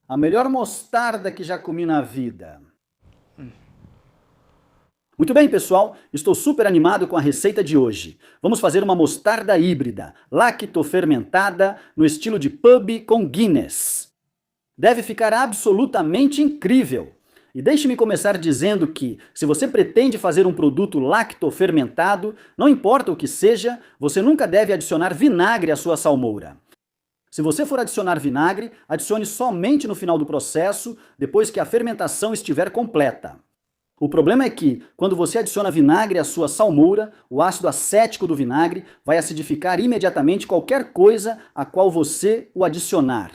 A melhor mostarda que já comi na vida. Muito bem, pessoal, estou super animado com a receita de hoje. Vamos fazer uma mostarda híbrida, lactofermentada, no estilo de pub com Guinness. Deve ficar absolutamente incrível. E deixe-me começar dizendo que, se você pretende fazer um produto lactofermentado, não importa o que seja, você nunca deve adicionar vinagre à sua salmoura. Se você for adicionar vinagre, adicione somente no final do processo, depois que a fermentação estiver completa. O problema é que, quando você adiciona vinagre à sua salmoura, o ácido acético do vinagre vai acidificar imediatamente qualquer coisa a qual você o adicionar.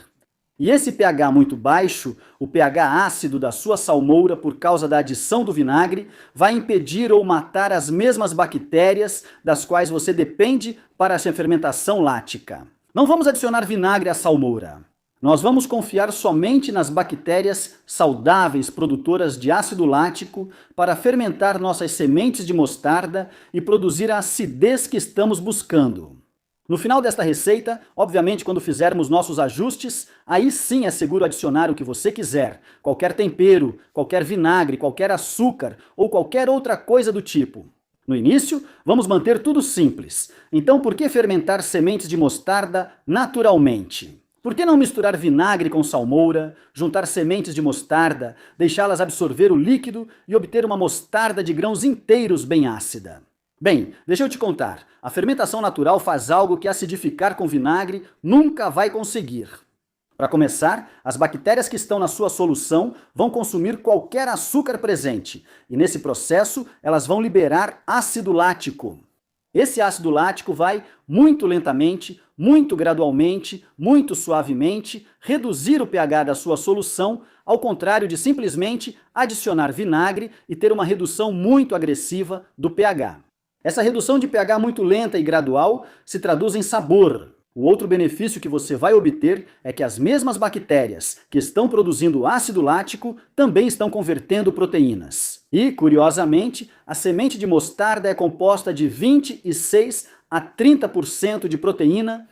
E esse pH muito baixo, o pH ácido da sua salmoura por causa da adição do vinagre, vai impedir ou matar as mesmas bactérias das quais você depende para a fermentação lática. Não vamos adicionar vinagre à salmoura. Nós vamos confiar somente nas bactérias saudáveis produtoras de ácido lático para fermentar nossas sementes de mostarda e produzir a acidez que estamos buscando. No final desta receita, obviamente quando fizermos nossos ajustes, aí sim é seguro adicionar o que você quiser, qualquer tempero, qualquer vinagre, qualquer açúcar ou qualquer outra coisa do tipo. No início, vamos manter tudo simples. Então por que fermentar sementes de mostarda naturalmente? Por que não misturar vinagre com salmoura, juntar sementes de mostarda, deixá-las absorver o líquido e obter uma mostarda de grãos inteiros bem ácida? Bem, deixa eu te contar, a fermentação natural faz algo que acidificar com vinagre nunca vai conseguir. Para começar, as bactérias que estão na sua solução vão consumir qualquer açúcar presente, e nesse processo elas vão liberar ácido lático. Esse ácido lático vai, muito lentamente, muito gradualmente, muito suavemente, reduzir o pH da sua solução, ao contrário de simplesmente adicionar vinagre e ter uma redução muito agressiva do pH. Essa redução de pH muito lenta e gradual se traduz em sabor. O outro benefício que você vai obter é que as mesmas bactérias que estão produzindo ácido lático também estão convertendo proteínas. E, curiosamente, a semente de mostarda é composta de 26 a 30% de proteína,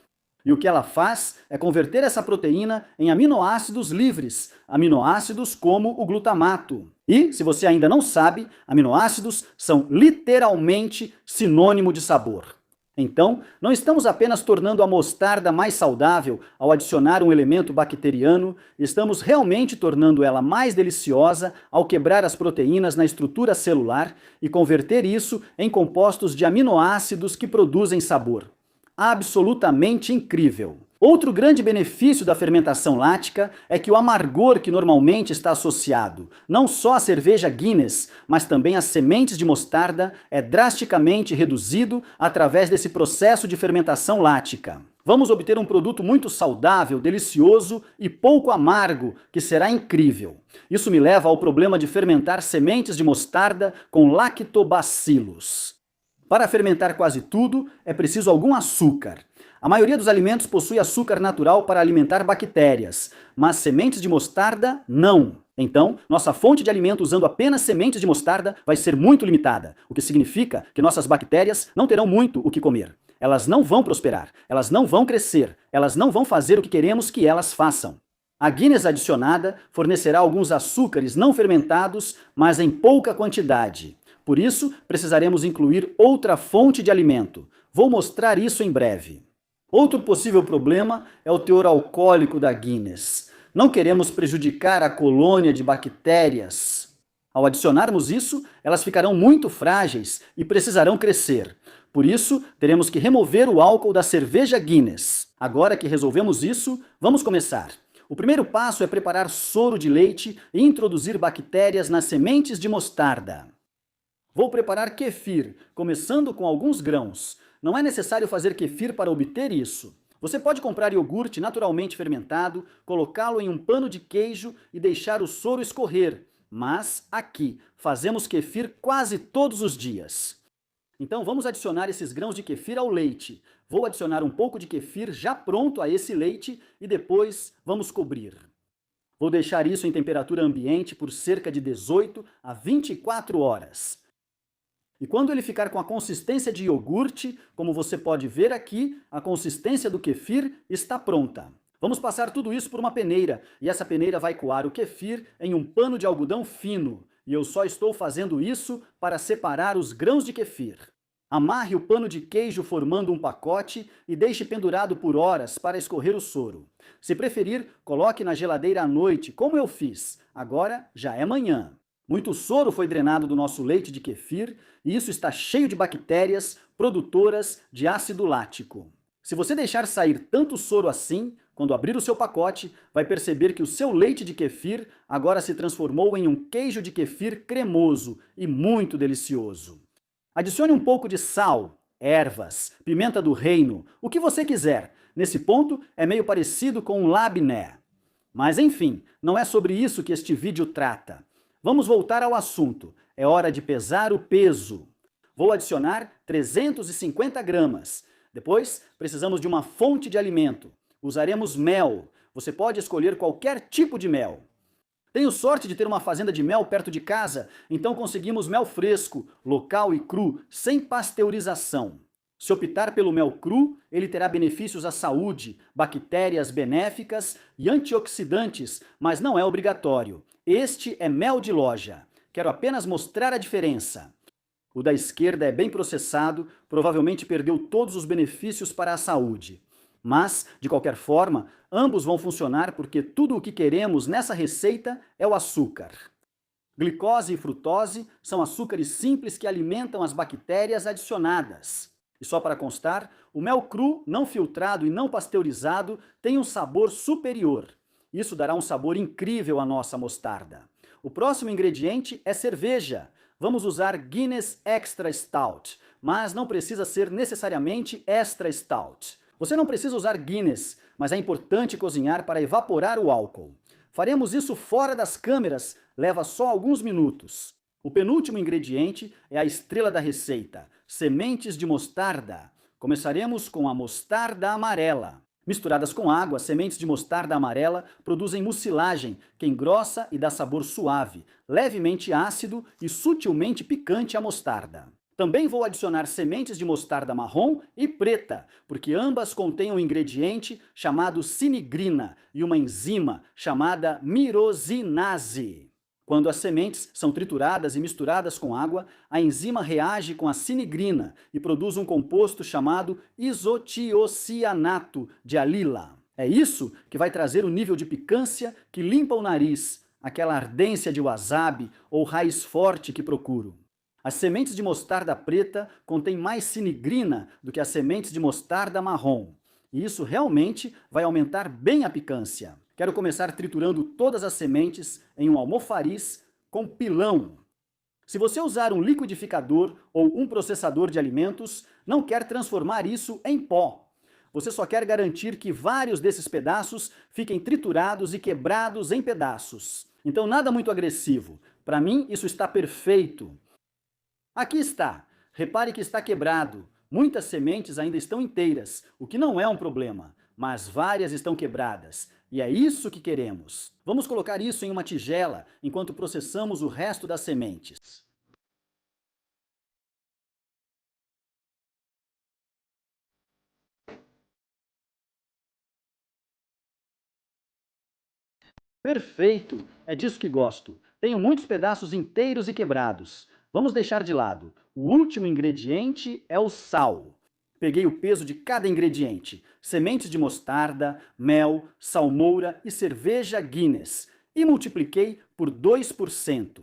e o que ela faz é converter essa proteína em aminoácidos livres, aminoácidos como o glutamato. E, se você ainda não sabe, aminoácidos são literalmente sinônimo de sabor. Então, não estamos apenas tornando a mostarda mais saudável ao adicionar um elemento bacteriano, estamos realmente tornando ela mais deliciosa ao quebrar as proteínas na estrutura celular e converter isso em compostos de aminoácidos que produzem sabor. Absolutamente incrível! Outro grande benefício da fermentação lática é que o amargor que normalmente está associado não só à cerveja Guinness, mas também às sementes de mostarda é drasticamente reduzido através desse processo de fermentação lática. Vamos obter um produto muito saudável, delicioso e pouco amargo, que será incrível. Isso me leva ao problema de fermentar sementes de mostarda com lactobacilos. Para fermentar quase tudo, é preciso algum açúcar. A maioria dos alimentos possui açúcar natural para alimentar bactérias, mas sementes de mostarda não. Então, nossa fonte de alimento usando apenas sementes de mostarda vai ser muito limitada, o que significa que nossas bactérias não terão muito o que comer. Elas não vão prosperar, elas não vão crescer, elas não vão fazer o que queremos que elas façam. A Guinness adicionada fornecerá alguns açúcares não fermentados, mas em pouca quantidade. Por isso, precisaremos incluir outra fonte de alimento. Vou mostrar isso em breve. Outro possível problema é o teor alcoólico da Guinness. Não queremos prejudicar a colônia de bactérias. Ao adicionarmos isso, elas ficarão muito frágeis e precisarão crescer. Por isso, teremos que remover o álcool da cerveja Guinness. Agora que resolvemos isso, vamos começar. O primeiro passo é preparar soro de leite e introduzir bactérias nas sementes de mostarda. Vou preparar kefir, começando com alguns grãos. Não é necessário fazer kefir para obter isso. Você pode comprar iogurte naturalmente fermentado, colocá-lo em um pano de queijo e deixar o soro escorrer. Mas aqui, fazemos kefir quase todos os dias. Então vamos adicionar esses grãos de kefir ao leite. Vou adicionar um pouco de kefir já pronto a esse leite e depois vamos cobrir. Vou deixar isso em temperatura ambiente por cerca de 18 a 24 horas. E quando ele ficar com a consistência de iogurte, como você pode ver aqui, a consistência do kefir está pronta. Vamos passar tudo isso por uma peneira, e essa peneira vai coar o kefir em um pano de algodão fino, e eu só estou fazendo isso para separar os grãos de kefir. Amarre o pano de queijo formando um pacote e deixe pendurado por horas para escorrer o soro. Se preferir, coloque na geladeira à noite, como eu fiz. Agora já é manhã. Muito soro foi drenado do nosso leite de kefir e isso está cheio de bactérias produtoras de ácido lático. Se você deixar sair tanto soro assim, quando abrir o seu pacote, vai perceber que o seu leite de kefir agora se transformou em um queijo de kefir cremoso e muito delicioso. Adicione um pouco de sal, ervas, pimenta do reino, o que você quiser. Nesse ponto, é meio parecido com um labné. Mas enfim, não é sobre isso que este vídeo trata. Vamos voltar ao assunto. É hora de pesar o peso. Vou adicionar 350 gramas. Depois, precisamos de uma fonte de alimento. Usaremos mel. Você pode escolher qualquer tipo de mel. Tenho sorte de ter uma fazenda de mel perto de casa, então conseguimos mel fresco, local e cru, sem pasteurização. Se optar pelo mel cru, ele terá benefícios à saúde, bactérias benéficas e antioxidantes, mas não é obrigatório. Este é mel de loja. Quero apenas mostrar a diferença. O da esquerda é bem processado, provavelmente perdeu todos os benefícios para a saúde. Mas, de qualquer forma, ambos vão funcionar porque tudo o que queremos nessa receita é o açúcar. Glicose e frutose são açúcares simples que alimentam as bactérias adicionadas. E só para constar, o mel cru, não filtrado e não pasteurizado tem um sabor superior. Isso dará um sabor incrível à nossa mostarda. O próximo ingrediente é cerveja. Vamos usar Guinness Extra Stout, mas não precisa ser necessariamente Extra Stout. Você não precisa usar Guinness, mas é importante cozinhar para evaporar o álcool. Faremos isso fora das câmeras, leva só alguns minutos. O penúltimo ingrediente é a estrela da receita, sementes de mostarda. Começaremos com a mostarda amarela. Misturadas com água, sementes de mostarda amarela produzem mucilagem, que engrossa e dá sabor suave, levemente ácido e sutilmente picante à mostarda. Também vou adicionar sementes de mostarda marrom e preta, porque ambas contêm um ingrediente chamado sinigrina e uma enzima chamada mirosinase. Quando as sementes são trituradas e misturadas com água, a enzima reage com a sinigrina e produz um composto chamado isotiocianato de alila. É isso que vai trazer o nível de picância que limpa o nariz, aquela ardência de wasabi ou raiz forte que procuro. As sementes de mostarda preta contêm mais sinigrina do que as sementes de mostarda marrom. E isso realmente vai aumentar bem a picância. Quero começar triturando todas as sementes em um almofariz com pilão. Se você usar um liquidificador ou um processador de alimentos, não quer transformar isso em pó. Você só quer garantir que vários desses pedaços fiquem triturados e quebrados em pedaços. Então nada muito agressivo. Para mim isso está perfeito. Aqui está. Repare que está quebrado. Muitas sementes ainda estão inteiras, o que não é um problema, mas várias estão quebradas. E é isso que queremos. Vamos colocar isso em uma tigela enquanto processamos o resto das sementes. Perfeito! É disso que gosto. Tenho muitos pedaços inteiros e quebrados. Vamos deixar de lado. O último ingrediente é o sal. Peguei o peso de cada ingrediente: sementes de mostarda, mel, salmoura e cerveja Guinness, e multipliquei por 2%.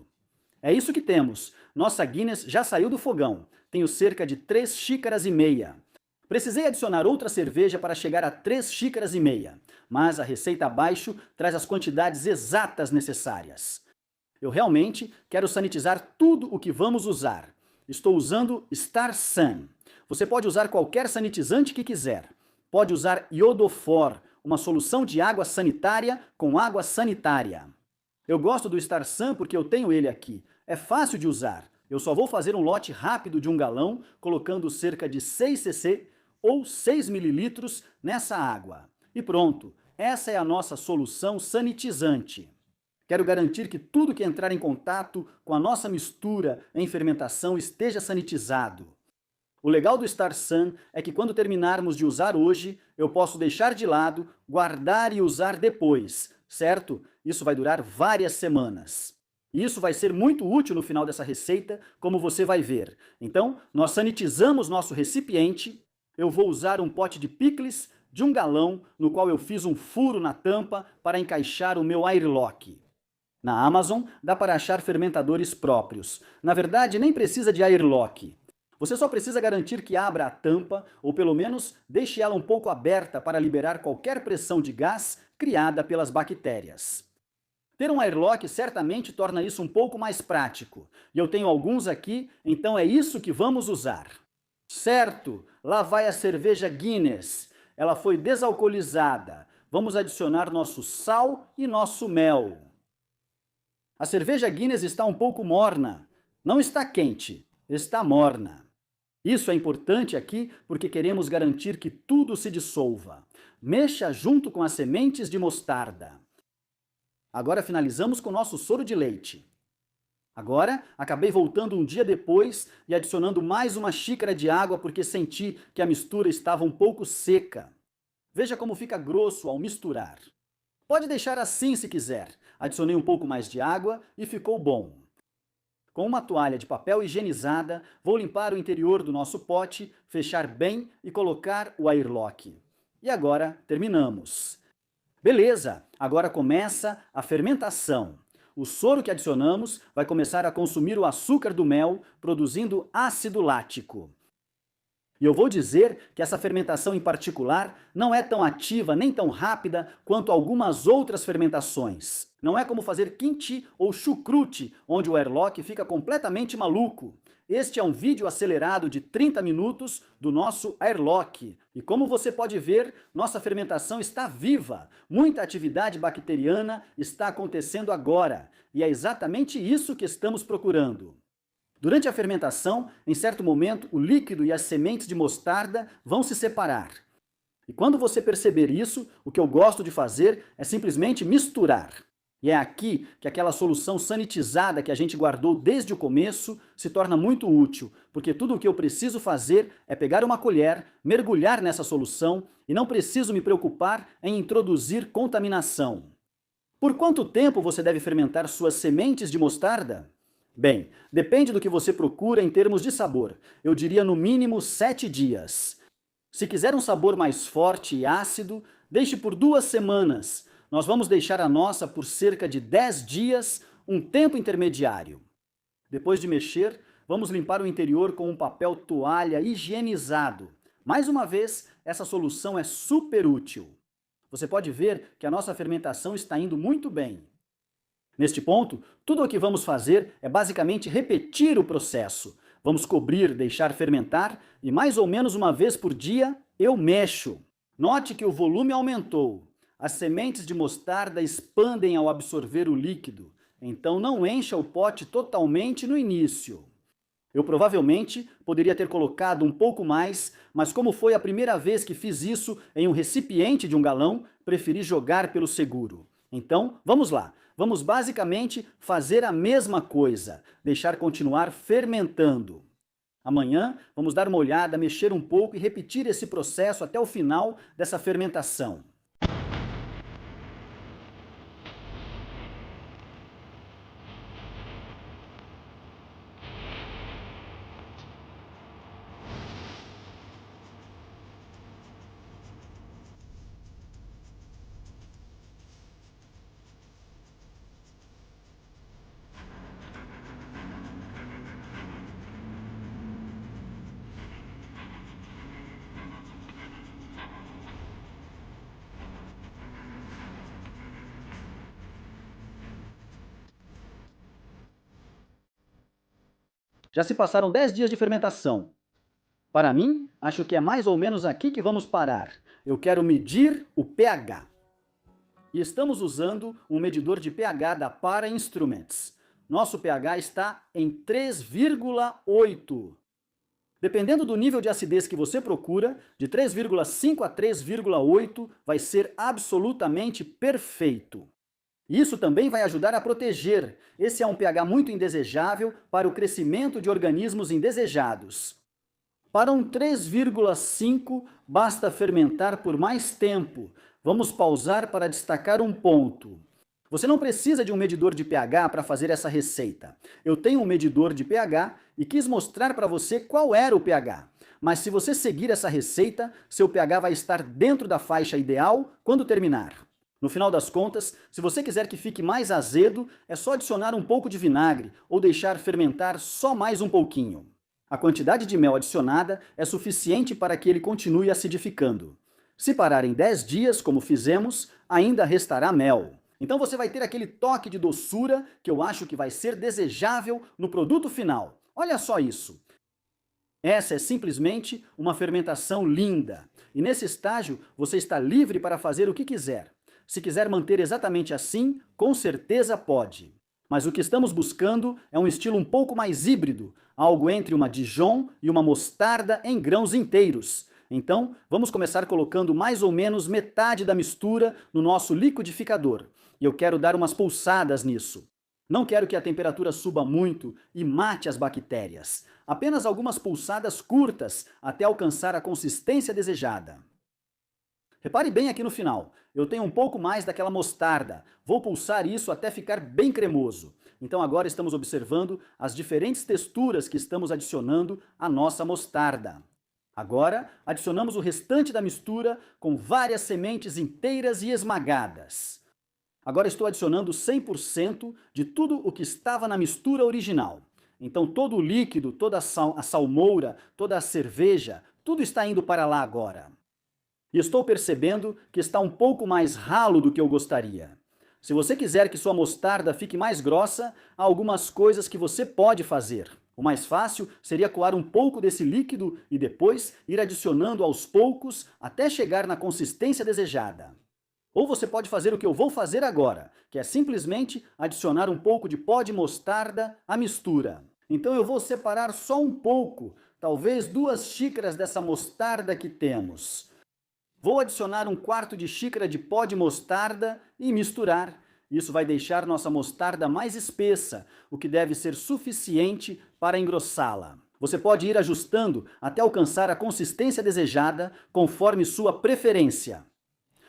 É isso que temos. Nossa Guinness já saiu do fogão. Tenho cerca de 3 xícaras e meia. Precisei adicionar outra cerveja para chegar a 3 xícaras e meia, mas a receita abaixo traz as quantidades exatas necessárias. Eu realmente quero sanitizar tudo o que vamos usar. Estou usando Star San. Você pode usar qualquer sanitizante que quiser. Pode usar iodofor, uma solução de água sanitária com água sanitária. Eu gosto do Star San porque eu tenho ele aqui. É fácil de usar. Eu só vou fazer um lote rápido de 1 galão, colocando cerca de 6 cc ou 6 mililitros nessa água. E pronto, essa é a nossa solução sanitizante. Quero garantir que tudo que entrar em contato com a nossa mistura em fermentação esteja sanitizado. O legal do Star Sun é que quando terminarmos de usar hoje, eu posso deixar de lado, guardar e usar depois, certo? Isso vai durar várias semanas. E isso vai ser muito útil no final dessa receita, como você vai ver. Então, nós sanitizamos nosso recipiente. Eu vou usar um pote de picles de 1 galão, no qual eu fiz um furo na tampa para encaixar o meu airlock. Na Amazon, dá para achar fermentadores próprios. Na verdade, nem precisa de airlock. Você só precisa garantir que abra a tampa, ou pelo menos deixe ela um pouco aberta para liberar qualquer pressão de gás criada pelas bactérias. Ter um airlock certamente torna isso um pouco mais prático. E eu tenho alguns aqui, então é isso que vamos usar. Certo, lá vai a cerveja Guinness. Ela foi desalcoolizada. Vamos adicionar nosso sal e nosso mel. A cerveja Guinness está um pouco morna. Não está quente, está morna. Isso é importante aqui porque queremos garantir que tudo se dissolva. Mexa junto com as sementes de mostarda. Agora finalizamos com nosso soro de leite. Agora, acabei voltando um dia depois e adicionando mais uma xícara de água porque senti que a mistura estava um pouco seca. Veja como fica grosso ao misturar. Pode deixar assim se quiser. Adicionei um pouco mais de água e ficou bom. Com uma toalha de papel higienizada, vou limpar o interior do nosso pote, fechar bem e colocar o airlock. E agora terminamos. Beleza, agora começa a fermentação. O soro que adicionamos vai começar a consumir o açúcar do mel, produzindo ácido lático. E eu vou dizer que essa fermentação em particular não é tão ativa nem tão rápida quanto algumas outras fermentações. Não é como fazer kimchi ou chucrute, onde o airlock fica completamente maluco. Este é um vídeo acelerado de 30 minutos do nosso airlock. E como você pode ver, nossa fermentação está viva. Muita atividade bacteriana está acontecendo agora. E é exatamente isso que estamos procurando. Durante a fermentação, em certo momento, o líquido e as sementes de mostarda vão se separar. E quando você perceber isso, o que eu gosto de fazer é simplesmente misturar. E é aqui que aquela solução sanitizada que a gente guardou desde o começo se torna muito útil, porque tudo o que eu preciso fazer é pegar uma colher, mergulhar nessa solução e não preciso me preocupar em introduzir contaminação. Por quanto tempo você deve fermentar suas sementes de mostarda? Bem, depende do que você procura em termos de sabor. Eu diria no mínimo 7 dias. Se quiser um sabor mais forte e ácido, deixe por 2 semanas. Nós vamos deixar a nossa por cerca de 10 dias, um tempo intermediário. Depois de mexer, vamos limpar o interior com um papel toalha higienizado. Mais uma vez, essa solução é super útil. Você pode ver que a nossa fermentação está indo muito bem. Neste ponto, tudo o que vamos fazer é basicamente repetir o processo. Vamos cobrir, deixar fermentar e mais ou menos uma vez por dia eu mexo. Note que o volume aumentou. As sementes de mostarda expandem ao absorver o líquido, então não encha o pote totalmente no início. Eu provavelmente poderia ter colocado um pouco mais, mas como foi a primeira vez que fiz isso em um recipiente de 1 galão, preferi jogar pelo seguro. Então, vamos lá. Vamos basicamente fazer a mesma coisa, deixar continuar fermentando. Amanhã vamos dar uma olhada, mexer um pouco e repetir esse processo até o final dessa fermentação. Já se passaram 10 dias de fermentação. Para mim, acho que é mais ou menos aqui que vamos parar. Eu quero medir o pH. E estamos usando um medidor de pH da Para Instruments. Nosso pH está em 3,8. Dependendo do nível de acidez que você procura, de 3,5 a 3,8 vai ser absolutamente perfeito. Isso também vai ajudar a proteger. Esse é um pH muito indesejável para o crescimento de organismos indesejados. Para um 3,5, basta fermentar por mais tempo. Vamos pausar para destacar um ponto. Você não precisa de um medidor de pH para fazer essa receita. Eu tenho um medidor de pH e quis mostrar para você qual era o pH. Mas se você seguir essa receita, seu pH vai estar dentro da faixa ideal quando terminar. No final das contas, se você quiser que fique mais azedo, é só adicionar um pouco de vinagre ou deixar fermentar só mais um pouquinho. A quantidade de mel adicionada é suficiente para que ele continue acidificando. Se parar em 10 dias, como fizemos, ainda restará mel. Então você vai ter aquele toque de doçura que eu acho que vai ser desejável no produto final. Olha só isso! Essa é simplesmente uma fermentação linda. E nesse estágio, você está livre para fazer o que quiser. Se quiser manter exatamente assim, com certeza pode. Mas o que estamos buscando é um estilo um pouco mais híbrido, algo entre uma Dijon e uma mostarda em grãos inteiros. Então, vamos começar colocando mais ou menos metade da mistura no nosso liquidificador. E eu quero dar umas pulsadas nisso. Não quero que a temperatura suba muito e mate as bactérias. Apenas algumas pulsadas curtas até alcançar a consistência desejada. Repare bem aqui no final, eu tenho um pouco mais daquela mostarda. Vou pulsar isso até ficar bem cremoso. Então agora estamos observando as diferentes texturas que estamos adicionando à nossa mostarda. Agora, adicionamos o restante da mistura com várias sementes inteiras e esmagadas. Agora estou adicionando 100% de tudo o que estava na mistura original. Então todo o líquido, toda a salmoura, toda a cerveja, tudo está indo para lá agora. E estou percebendo que está um pouco mais ralo do que eu gostaria. Se você quiser que sua mostarda fique mais grossa, há algumas coisas que você pode fazer. O mais fácil seria coar um pouco desse líquido e depois ir adicionando aos poucos até chegar na consistência desejada. Ou você pode fazer o que eu vou fazer agora, que é simplesmente adicionar um pouco de pó de mostarda à mistura. Então eu vou separar só um pouco, talvez 2 xícaras dessa mostarda que temos. Vou adicionar 1/4 de xícara de pó de mostarda e misturar. Isso vai deixar nossa mostarda mais espessa, o que deve ser suficiente para engrossá-la. Você pode ir ajustando até alcançar a consistência desejada, conforme sua preferência.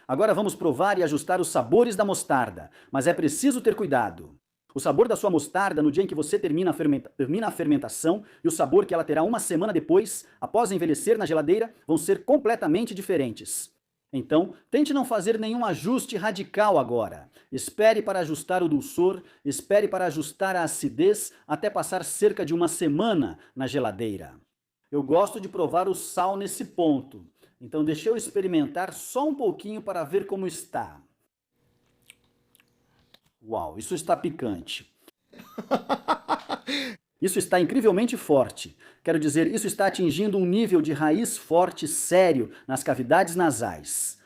Agora vamos provar e ajustar os sabores da mostarda, mas é preciso ter cuidado. O sabor da sua mostarda no dia em que você termina a fermentação e o sabor que ela terá uma semana depois, após envelhecer na geladeira, vão ser completamente diferentes. Então, tente não fazer nenhum ajuste radical agora. Espere para ajustar o dulçor, espere para ajustar a acidez até passar cerca de uma semana na geladeira. Eu gosto de provar o sal nesse ponto, então deixa eu experimentar só um pouquinho para ver como está. Uau, isso está picante. Isso está incrivelmente forte. Quero dizer, isso está atingindo um nível de raiz forte sério nas cavidades nasais.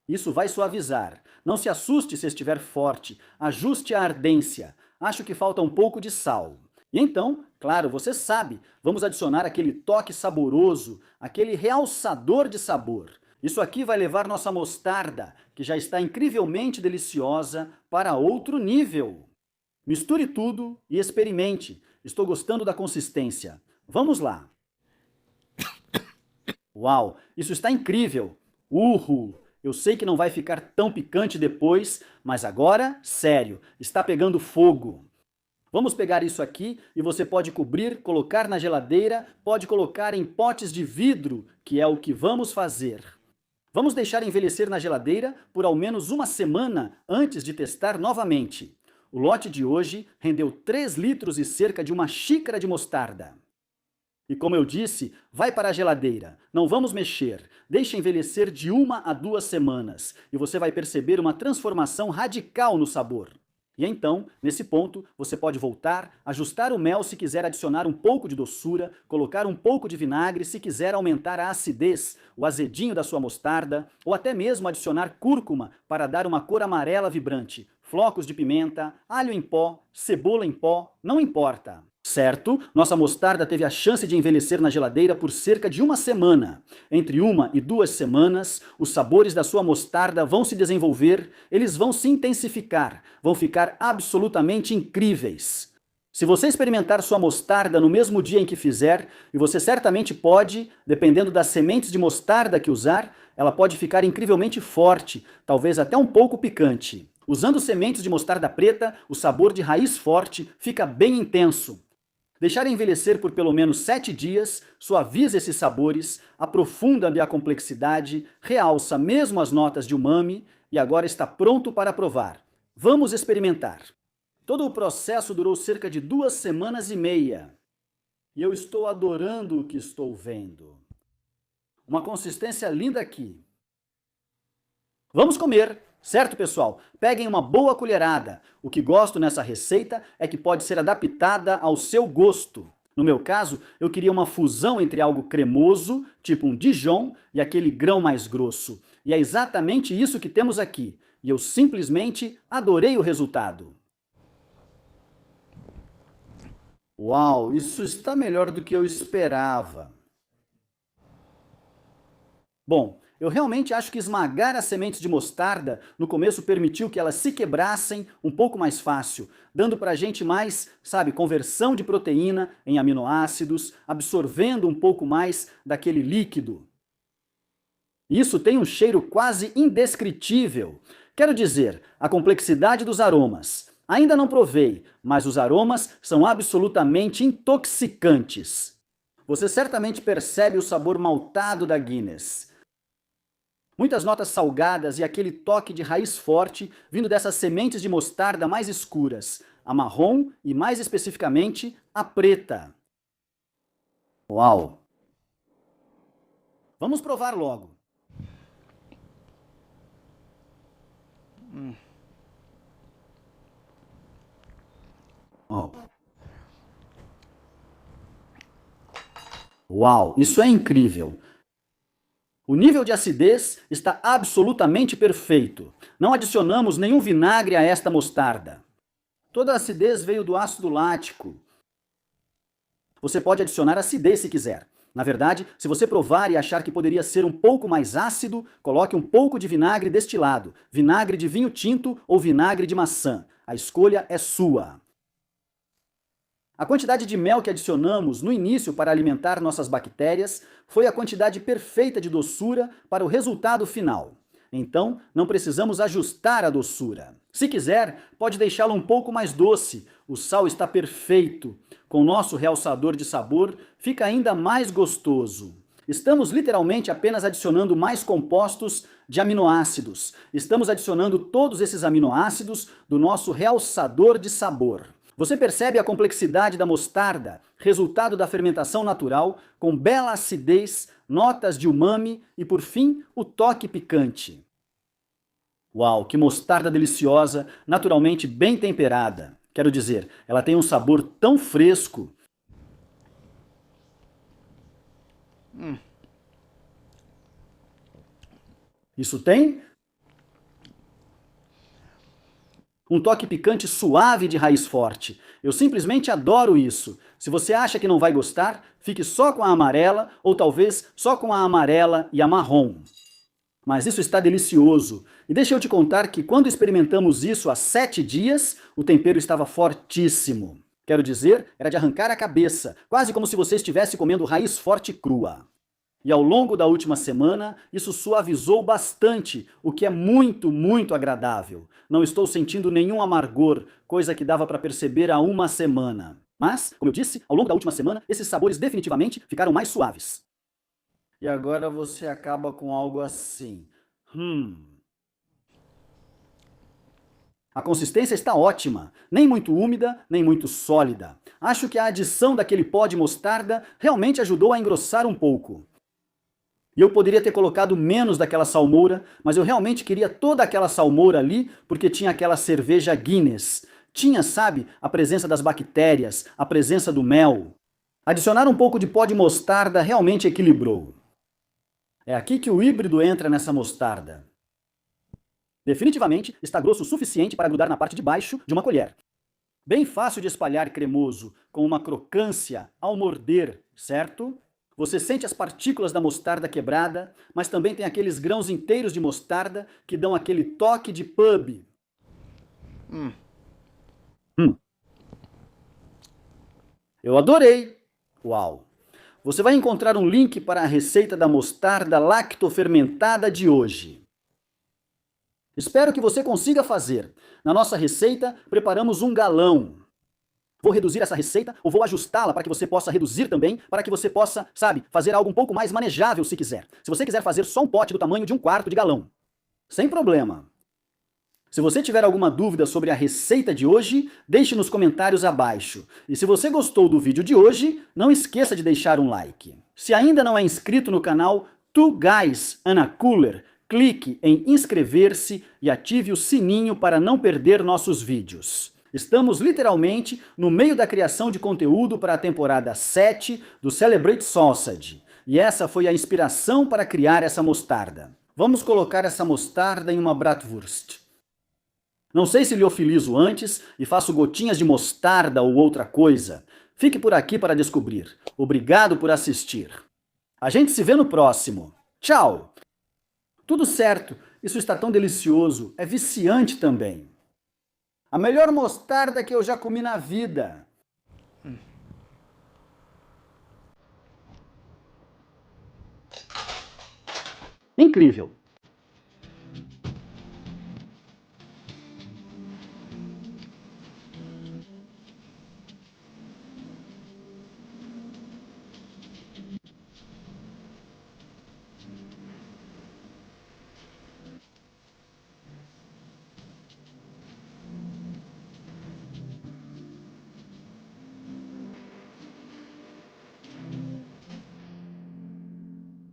Isso vai suavizar. Não se assuste se estiver forte. Ajuste a ardência. Acho que falta um pouco de sal. E então, claro, você sabe, vamos adicionar aquele toque saboroso, aquele realçador de sabor. Isso aqui vai levar nossa mostarda, que já está incrivelmente deliciosa, para outro nível. Misture tudo e experimente. Estou gostando da consistência. Vamos lá. Uau, isso está incrível. Eu sei que não vai ficar tão picante depois, mas agora, sério, está pegando fogo. Vamos pegar isso aqui e você pode cobrir, colocar na geladeira, pode colocar em potes de vidro, que é o que vamos fazer. Vamos deixar envelhecer na geladeira por ao menos uma semana antes de testar novamente. O lote de hoje rendeu 3 litros e cerca de 1 xícara de mostarda. E como eu disse, vai para a geladeira. Não vamos mexer. Deixe envelhecer de 1 a 2 semanas e você vai perceber uma transformação radical no sabor. E então, nesse ponto, você pode voltar, ajustar o mel se quiser adicionar um pouco de doçura, colocar um pouco de vinagre se quiser aumentar a acidez, o azedinho da sua mostarda, ou até mesmo adicionar cúrcuma para dar uma cor amarela vibrante, flocos de pimenta, alho em pó, cebola em pó, não importa. Certo, nossa mostarda teve a chance de envelhecer na geladeira por cerca de 1 semana. Entre 1 e 2 semanas, os sabores da sua mostarda vão se desenvolver, eles vão se intensificar, vão ficar absolutamente incríveis. Se você experimentar sua mostarda no mesmo dia em que fizer, e você certamente pode, dependendo das sementes de mostarda que usar, ela pode ficar incrivelmente forte, talvez até um pouco picante. Usando sementes de mostarda preta, o sabor de raiz forte fica bem intenso. Deixar envelhecer por pelo menos 7 dias suaviza esses sabores, aprofunda-lhe a complexidade, realça mesmo as notas de umami e agora está pronto para provar. Vamos experimentar! Todo o processo durou cerca de 2 semanas e meia. E eu estou adorando o que estou vendo. Uma consistência linda aqui. Vamos comer, certo, pessoal? Peguem uma boa colherada. O que gosto nessa receita é que pode ser adaptada ao seu gosto. No meu caso, eu queria uma fusão entre algo cremoso, tipo um Dijon, e aquele grão mais grosso. E é exatamente isso que temos aqui. E eu simplesmente adorei o resultado. Uau, isso está melhor do que eu esperava. Bom, eu realmente acho que esmagar as sementes de mostarda no começo permitiu que elas se quebrassem um pouco mais fácil, dando pra gente mais, sabe, conversão de proteína em aminoácidos, absorvendo um pouco mais daquele líquido. Isso tem um cheiro quase indescritível. Quero dizer, a complexidade dos aromas. Ainda não provei, mas os aromas são absolutamente intoxicantes. Você certamente percebe o sabor maltado da Guinness. Muitas notas salgadas e aquele toque de raiz forte vindo dessas sementes de mostarda mais escuras, a marrom e, mais especificamente, a preta. Uau! Vamos provar logo. Oh. Uau, isso é incrível! O nível de acidez está absolutamente perfeito. Não adicionamos nenhum vinagre a esta mostarda. Toda a acidez veio do ácido lático. Você pode adicionar acidez se quiser. Na verdade, se você provar e achar que poderia ser um pouco mais ácido, coloque um pouco de vinagre destilado, vinagre de vinho tinto ou vinagre de maçã. A escolha é sua. A quantidade de mel que adicionamos no início para alimentar nossas bactérias foi a quantidade perfeita de doçura para o resultado final. Então, não precisamos ajustar a doçura. Se quiser, pode deixá-lo um pouco mais doce. O sal está perfeito. Com o nosso realçador de sabor, fica ainda mais gostoso. Estamos literalmente apenas adicionando mais compostos de aminoácidos. Estamos adicionando todos esses aminoácidos do nosso realçador de sabor. Você percebe a complexidade da mostarda, resultado da fermentação natural, com bela acidez, notas de umami e, por fim, o toque picante. Uau, que mostarda deliciosa, naturalmente bem temperada. Quero dizer, ela tem um sabor tão fresco. Isso tem um toque picante suave de raiz forte. Eu simplesmente adoro isso. Se você acha que não vai gostar, fique só com a amarela ou talvez só com a amarela e a marrom. Mas isso está delicioso. E deixa eu te contar que quando experimentamos isso há 7 dias, o tempero estava fortíssimo. Quero dizer, era de arrancar a cabeça, quase como se você estivesse comendo raiz forte crua. E ao longo da última semana, isso suavizou bastante, o que é muito, muito agradável. Não estou sentindo nenhum amargor, coisa que dava para perceber há uma semana. Mas, como eu disse, ao longo da última semana, esses sabores definitivamente ficaram mais suaves. E agora você acaba com algo assim. A consistência está ótima, nem muito úmida, nem muito sólida. Acho que a adição daquele pó de mostarda realmente ajudou a engrossar um pouco. E eu poderia ter colocado menos daquela salmoura, mas eu realmente queria toda aquela salmoura ali, porque tinha aquela cerveja Guinness. Tinha, sabe, a presença das bactérias, a presença do mel. Adicionar um pouco de pó de mostarda realmente equilibrou. É aqui que o híbrido entra nessa mostarda. Definitivamente está grosso o suficiente para grudar na parte de baixo de uma colher. Bem fácil de espalhar cremoso, com uma crocância ao morder, certo? Você sente as partículas da mostarda quebrada, mas também tem aqueles grãos inteiros de mostarda que dão aquele toque de pub. Eu adorei! Uau! Você vai encontrar um link para a receita da mostarda lactofermentada de hoje. Espero que você consiga fazer. Na nossa receita, preparamos 1 galão. Vou reduzir essa receita ou vou ajustá-la para que você possa reduzir também, para que você possa, sabe, fazer algo um pouco mais manejável se quiser. Se você quiser fazer só um pote do tamanho de 1/4 de galão, sem problema. Se você tiver alguma dúvida sobre a receita de hoje, deixe nos comentários abaixo. E se você gostou do vídeo de hoje, não esqueça de deixar um like. Se ainda não é inscrito no canal Two Guys and a Cooler, clique em inscrever-se e ative o sininho para não perder nossos vídeos. Estamos literalmente no meio da criação de conteúdo para a temporada 7 do Celebrate Sausage. E essa foi a inspiração para criar essa mostarda. Vamos colocar essa mostarda em uma bratwurst. Não sei se liofilizo antes e faço gotinhas de mostarda ou outra coisa. Fique por aqui para descobrir. Obrigado por assistir. A gente se vê no próximo. Tchau! Tudo certo, isso está tão delicioso, é viciante também. A melhor mostarda que eu já comi na vida. Incrível!